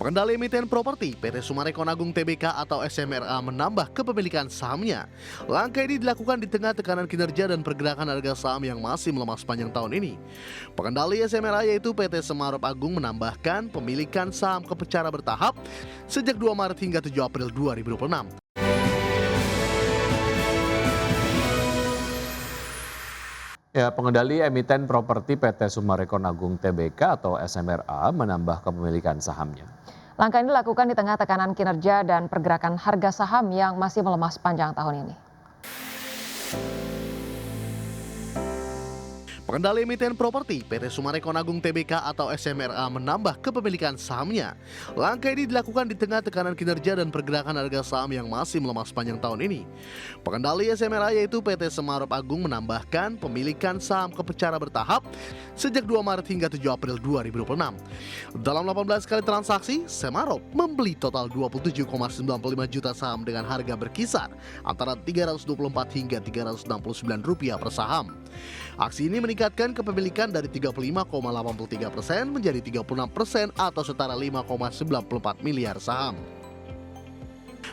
Pengendali emiten properti PT Summarecon Agung Tbk atau SMRA menambah kepemilikan sahamnya. Langkah ini dilakukan di tengah tekanan kinerja dan pergerakan harga saham yang masih melemah sepanjang tahun ini. Pengendali SMRA yaitu PT Semarop Agung menambahkan pemilikan saham secara bertahap sejak 2 Maret hingga 7 April 2026. Ya, pengendali emiten properti PT Summarecon Agung Tbk atau SMRA menambah kepemilikan sahamnya. Langkah ini dilakukan di tengah tekanan kinerja dan pergerakan harga saham yang masih melemah sepanjang tahun ini. Pengendali emiten properti PT Summarecon Agung Tbk atau SMRA menambah kepemilikan sahamnya. Langkah ini dilakukan di tengah tekanan kinerja dan pergerakan harga saham yang masih melemah sepanjang tahun ini. Pengendali SMRA yaitu PT Semarop Agung menambahkan pemilikan saham secara bertahap sejak 2 Maret hingga 7 April 2026. Dalam 18 kali transaksi, Semarop membeli total 27,95 juta saham dengan harga berkisar antara Rp324 hingga Rp369 per saham. Aksi ini meningkatkan kepemilikan dari 35,83% menjadi 36% atau setara 5,94 miliar saham.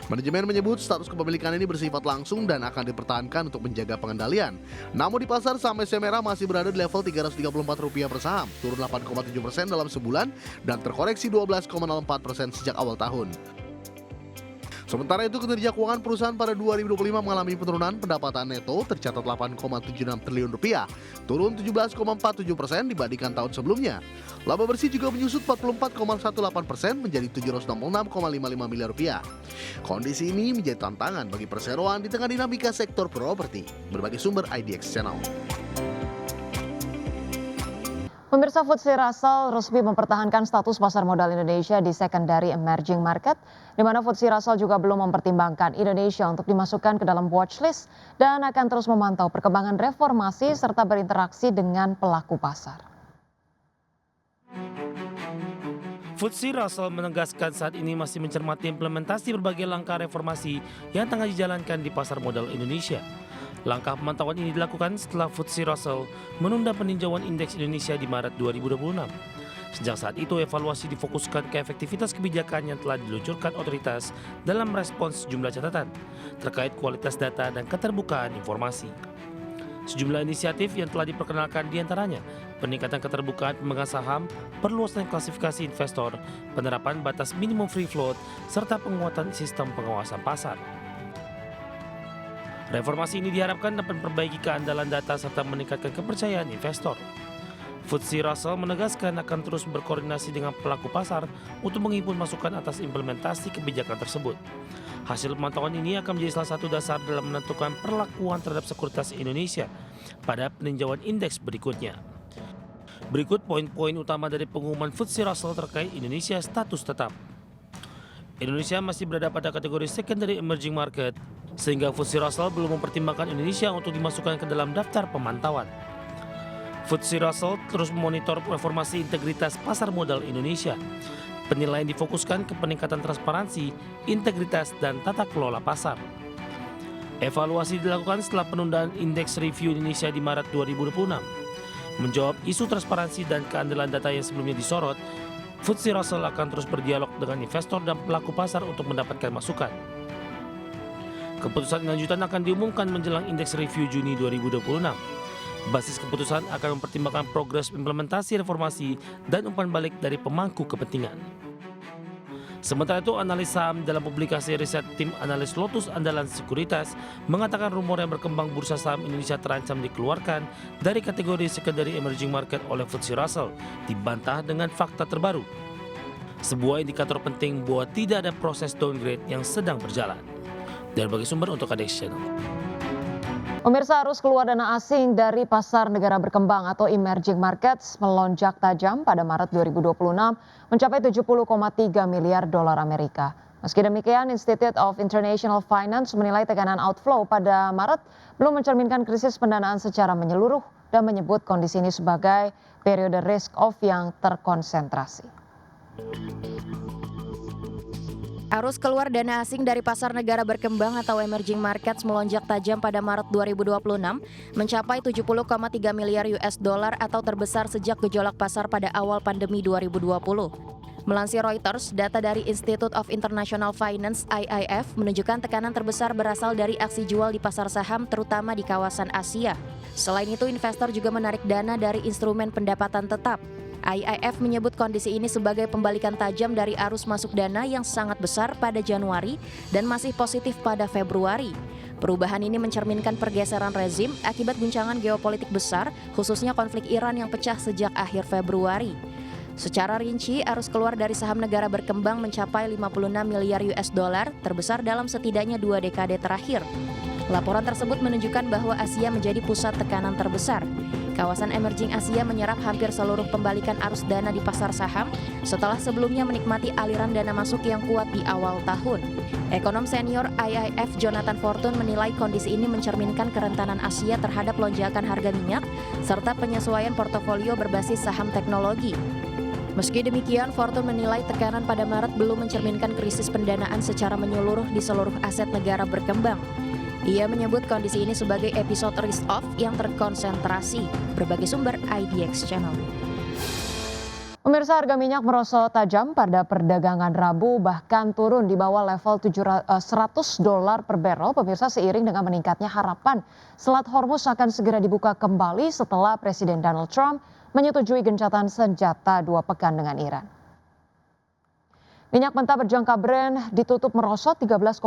Manajemen menyebut status kepemilikan ini bersifat langsung dan akan dipertahankan untuk menjaga pengendalian. Namun di pasar saham SMRA masih berada di level Rp334 per saham, turun 8,7% dalam sebulan dan terkoreksi 12,04% sejak awal tahun. Sementara itu, kinerja keuangan perusahaan pada 2025 mengalami penurunan. Pendapatan neto tercatat Rp8,76 triliun, turun 17,47% dibandingkan tahun sebelumnya. Laba bersih juga menyusut 44,18% menjadi Rp766,55 miliar. Kondisi ini menjadi tantangan bagi perseroan di tengah dinamika sektor properti. Berbagai sumber IDX Channel. Pemirsa, FTSE Russell resmi mempertahankan status pasar modal Indonesia di secondary emerging market, di mana FTSE Russell juga belum mempertimbangkan Indonesia untuk dimasukkan ke dalam watchlist dan akan terus memantau perkembangan reformasi serta berinteraksi dengan pelaku pasar. FTSE Russell menegaskan saat ini masih mencermati implementasi berbagai langkah reformasi yang tengah dijalankan di pasar modal Indonesia. Langkah pemantauan ini dilakukan setelah FTSE Russell menunda peninjauan indeks Indonesia di Maret 2026. Sejak saat itu, evaluasi difokuskan ke efektivitas kebijakan yang telah diluncurkan otoritas dalam respons sejumlah catatan terkait kualitas data dan keterbukaan informasi. Sejumlah inisiatif yang telah diperkenalkan diantaranya peningkatan keterbukaan pemegang saham, perluasan klasifikasi investor, penerapan batas minimum free float, serta penguatan sistem pengawasan pasar. Reformasi ini diharapkan dapat memperbaiki keandalan data serta meningkatkan kepercayaan investor. FTSE Russell menegaskan akan terus berkoordinasi dengan pelaku pasar untuk menghimpun masukan atas implementasi kebijakan tersebut. Hasil pemantauan ini akan menjadi salah satu dasar dalam menentukan perlakuan terhadap sekuritas Indonesia pada peninjauan indeks berikutnya. Berikut poin-poin utama dari pengumuman FTSE Russell terkait Indonesia status tetap. Indonesia masih berada pada kategori secondary emerging market, sehingga FTSE Russell belum mempertimbangkan Indonesia untuk dimasukkan ke dalam daftar pemantauan. FTSE Russell terus memonitor reformasi integritas pasar modal Indonesia. Penilaian difokuskan ke peningkatan transparansi, integritas, dan tata kelola pasar. Evaluasi dilakukan setelah penundaan indeks review Indonesia di Maret 2026. Menjawab isu transparansi dan keandalan data yang sebelumnya disorot, FTSE Russell akan terus berdialog dengan investor dan pelaku pasar untuk mendapatkan masukan. Keputusan lanjutan akan diumumkan menjelang indeks review Juni 2026. Basis keputusan akan mempertimbangkan progres implementasi reformasi dan umpan balik dari pemangku kepentingan. Sementara itu, analis saham dalam publikasi riset tim analis Lotus Andalan Sekuritas mengatakan rumor yang berkembang bursa saham Indonesia terancam dikeluarkan dari kategori secondary emerging market oleh FTSE Russell dibantah dengan fakta terbaru. Sebuah indikator penting bahwa tidak ada proses downgrade yang sedang berjalan. Dari berbagai sumber untuk IDX Channel. Pemirsa, arus keluar dana asing dari pasar negara berkembang atau emerging markets melonjak tajam pada Maret 2026 mencapai 70,3 miliar dolar Amerika. Meski demikian, Institute of International Finance menilai tekanan outflow pada Maret belum mencerminkan krisis pendanaan secara menyeluruh dan menyebut kondisi ini sebagai periode risk off yang terkonsentrasi. Arus keluar dana asing dari pasar negara berkembang atau emerging markets melonjak tajam pada Maret 2026 mencapai 70,3 miliar US dollar atau terbesar sejak gejolak pasar pada awal pandemi 2020. Melansir Reuters, data dari Institute of International Finance (IIF) menunjukkan tekanan terbesar berasal dari aksi jual di pasar saham terutama di kawasan Asia. Selain itu, investor juga menarik dana dari instrumen pendapatan tetap. IIF menyebut kondisi ini sebagai pembalikan tajam dari arus masuk dana yang sangat besar pada Januari dan masih positif pada Februari. Perubahan ini mencerminkan pergeseran rezim akibat guncangan geopolitik besar, khususnya konflik Iran yang pecah sejak akhir Februari. Secara rinci, arus keluar dari saham negara berkembang mencapai 56 miliar US dollar, terbesar dalam setidaknya 2 dekade terakhir. Laporan tersebut menunjukkan bahwa Asia menjadi pusat tekanan terbesar. Kawasan emerging Asia menyerap hampir seluruh pembalikan arus dana di pasar saham setelah sebelumnya menikmati aliran dana masuk yang kuat di awal tahun. Ekonom senior IIF Jonathan Fortune menilai kondisi ini mencerminkan kerentanan Asia terhadap lonjakan harga minyak serta penyesuaian portofolio berbasis saham teknologi. Meski demikian, Fortune menilai tekanan pada Maret belum mencerminkan krisis pendanaan secara menyeluruh di seluruh aset negara berkembang. Ia menyebut kondisi ini sebagai episode risk-off yang terkonsentrasi. Berbagai sumber IDX Channel. Pemirsa, harga minyak merosot tajam pada perdagangan Rabu, bahkan turun di bawah level $100 per barrel. Pemirsa, seiring dengan meningkatnya harapan Selat Hormuz akan segera dibuka kembali setelah Presiden Donald Trump menyetujui gencatan senjata 2 pekan dengan Iran. Minyak mentah berjangka Brent ditutup merosot 13,29%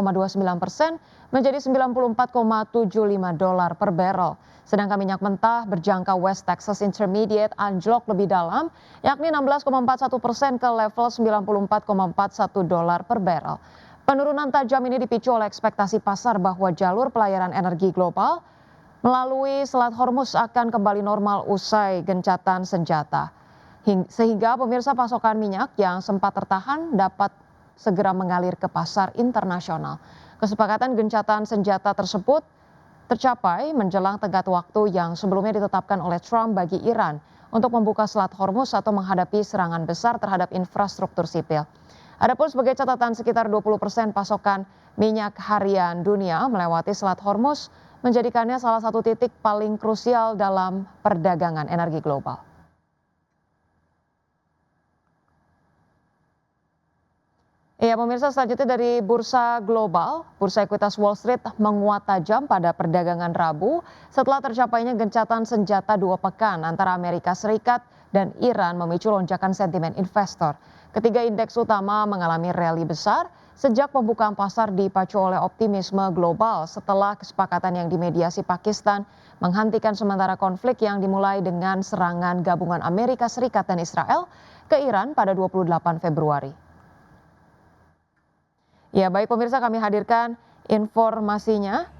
menjadi $94,75 per barrel. Sedangkan minyak mentah berjangka West Texas Intermediate anjlok lebih dalam, yakni 16,41% ke level $94,41 per barrel. Penurunan tajam ini dipicu oleh ekspektasi pasar bahwa jalur pelayaran energi global melalui Selat Hormuz akan kembali normal usai gencatan senjata. Sehingga pemirsa, pasokan minyak yang sempat tertahan dapat segera mengalir ke pasar internasional. Kesepakatan gencatan senjata tersebut tercapai menjelang tenggat waktu yang sebelumnya ditetapkan oleh Trump bagi Iran untuk membuka Selat Hormuz atau menghadapi serangan besar terhadap infrastruktur sipil. Adapun sebagai catatan, sekitar 20% pasokan minyak harian dunia melewati Selat Hormuz, menjadikannya salah satu titik paling krusial dalam perdagangan energi global. Ya, pemirsa, selanjutnya dari bursa global, bursa ekuitas Wall Street menguat tajam pada perdagangan Rabu setelah tercapainya gencatan senjata 2 pekan antara Amerika Serikat dan Iran memicu lonjakan sentimen investor. Ketiga indeks utama mengalami rally besar sejak pembukaan pasar dipacu oleh optimisme global setelah kesepakatan yang dimediasi Pakistan menghentikan sementara konflik yang dimulai dengan serangan gabungan Amerika Serikat dan Israel ke Iran pada 28 Februari. Ya, baik pemirsa, kami hadirkan informasinya.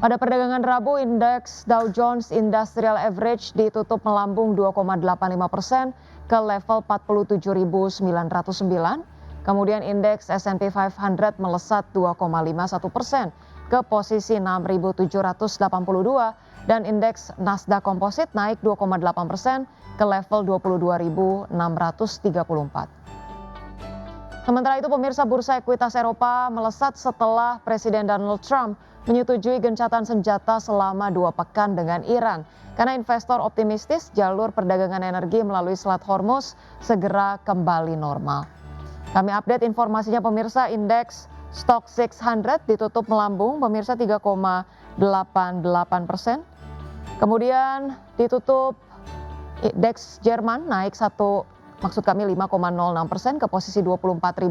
Pada perdagangan Rabu, indeks Dow Jones Industrial Average ditutup melambung 2,85% ke level 47.909. Kemudian indeks S&P 500 melesat 2,51% ke posisi 6.782 dan indeks Nasdaq Composite naik 2,8% ke level 22.634. Sementara itu pemirsa, bursa ekuitas Eropa melesat setelah Presiden Donald Trump menyetujui gencatan senjata selama 2 pekan dengan Iran. Karena investor optimistis jalur perdagangan energi melalui Selat Hormuz segera kembali normal. Kami update informasinya pemirsa, indeks Stock 600 ditutup melambung pemirsa 3,88%. Kemudian ditutup indeks Jerman naik 5,06% ke posisi 24.080.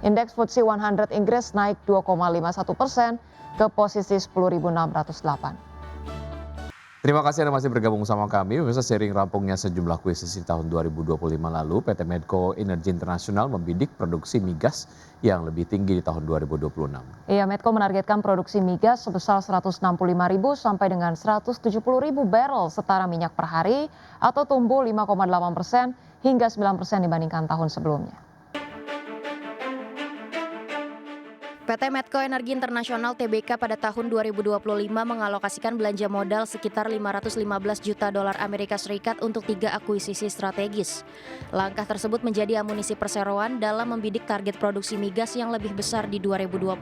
Indeks FTSE 100 Inggris naik 2,51% ke posisi 10.608. Terima kasih Anda masih bergabung sama kami. Pemirsa, seiring rampungnya sejumlah kuisisi tahun 2025 lalu, PT Medco Energi Internasional membidik produksi migas yang lebih tinggi di tahun 2026. Iya, Medco menargetkan produksi migas sebesar 165.000 sampai dengan 170.000 barrel setara minyak per hari atau tumbuh 5,8% hingga 9% dibandingkan tahun sebelumnya. PT Medco Energi Internasional (TBK) pada tahun 2025 mengalokasikan belanja modal sekitar 515 juta dolar Amerika Serikat untuk 3 akuisisi strategis. Langkah tersebut menjadi amunisi perseroan dalam membidik target produksi migas yang lebih besar di 2026.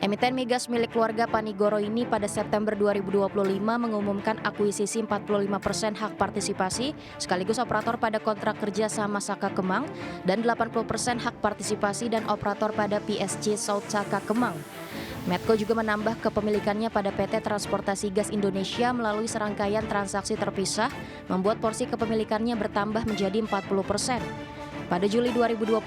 Emiten migas milik keluarga Panigoro ini pada September 2025 mengumumkan akuisisi 45% hak partisipasi sekaligus operator pada kontrak kerja sama Saka Kemang dan 80% hak partisipasi dan operator pada PSG South Saka Kemang. Medco juga menambah kepemilikannya pada PT Transportasi Gas Indonesia melalui serangkaian transaksi terpisah, membuat porsi kepemilikannya bertambah menjadi 40%. Pada Juli 2025,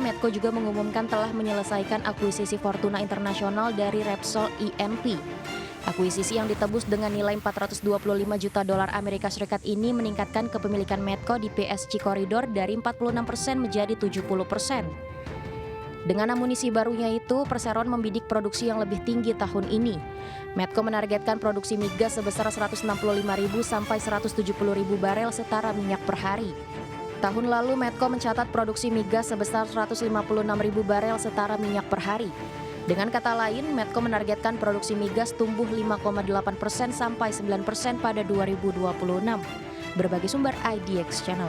Medco juga mengumumkan telah menyelesaikan akuisisi Fortuna Internasional dari Repsol E&P. Akuisisi yang ditebus dengan nilai 425 juta dolar Amerika Serikat ini meningkatkan kepemilikan Medco di PSG Corridor dari 46% menjadi 70%. Dengan amunisi barunya itu, Perseroan membidik produksi yang lebih tinggi tahun ini. Medco menargetkan produksi migas sebesar 165.000 sampai 170.000 barel setara minyak per hari. Tahun lalu, Medco mencatat produksi migas sebesar 156.000 barel setara minyak per hari. Dengan kata lain, Medco menargetkan produksi migas tumbuh 5,8% sampai 9% pada 2026. Berbagi sumber IDX Channel.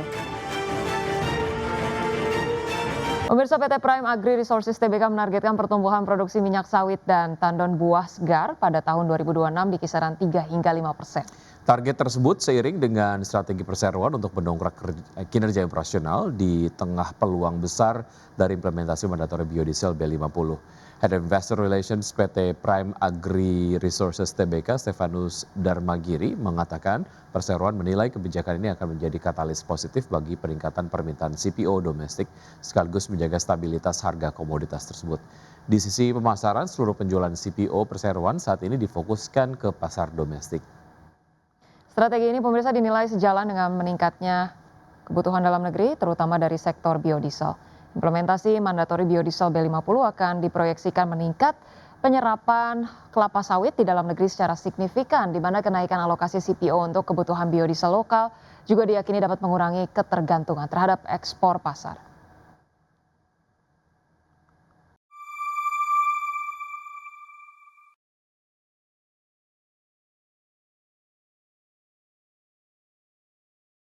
Pemirsa, PT Prime Agri Resources Tbk menargetkan pertumbuhan produksi minyak sawit dan tandon buah segar pada tahun 2026 di kisaran 3 hingga 5%. Target tersebut seiring dengan strategi Perseroan untuk mendongkrak kinerja operasional di tengah peluang besar dari implementasi mandatori biodiesel B50. Head of Investor Relations PT Prime Agri Resources Tbk, Stefanus Darmagiri, mengatakan Perseroan menilai kebijakan ini akan menjadi katalis positif bagi peningkatan permintaan CPO domestik sekaligus menjaga stabilitas harga komoditas tersebut. Di sisi pemasaran, seluruh penjualan CPO Perseroan saat ini difokuskan ke pasar domestik. Strategi ini pemirsa dinilai sejalan dengan meningkatnya kebutuhan dalam negeri, terutama dari sektor biodiesel. Implementasi mandatori biodiesel B50 akan diproyeksikan meningkat penyerapan kelapa sawit di dalam negeri secara signifikan, di mana kenaikan alokasi CPO untuk kebutuhan biodiesel lokal juga diyakini dapat mengurangi ketergantungan terhadap ekspor pasar.